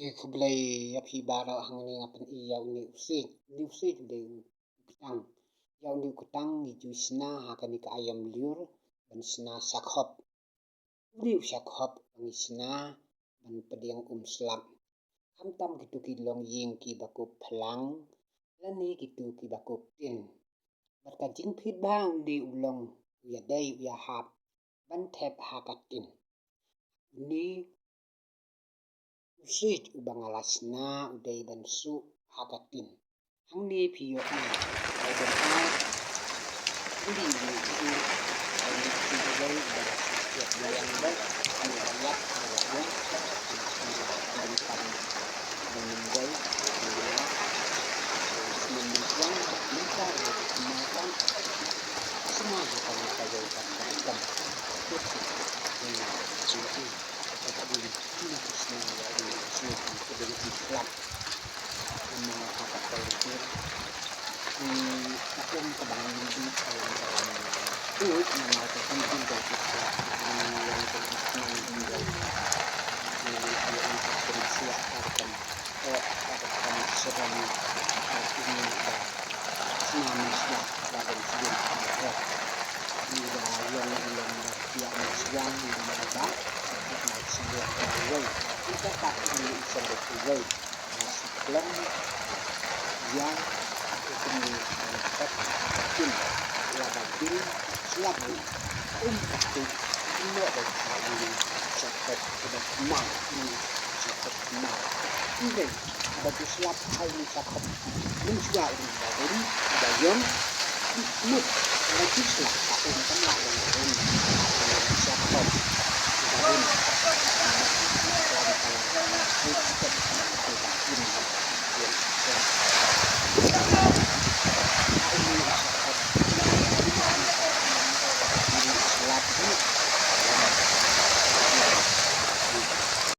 Kublai api bara hangni ngapan iya uni usit de kutang ya uni kutang ni juisna hakani ka ayam liur ban sina sakhop sakhop ni sina ban pediang slap hamtam gitu ki long ying ki bakuk phalang lani gitu ki bakuk tin barka jing phit bang di ulong ya dai ya hap ban thep hakatin ni usit ubang alasna udai ban su hakatin hangni piyo ang ay ban hindi ni itu ay nagsigalay ban siyak bayang ba ang ayak awak ban meninggal meninggal meninggal makan semua bukan saja ikan Islam mga kapatid aking kabangan din food na nakakasingin ko sa yang pagkakasingin ang pagkakasya akan serang ini sinama siya laban siya nila yang yang siang yang ada siya away kita tak ini isang away Islam yang kemudian tim labatin selalu untuk semua dari cepat sudah mau ini cepat mau ini bagi selap hal ini cepat menjual ini dari bayam mut lagi sih aku kan lawan cepat dari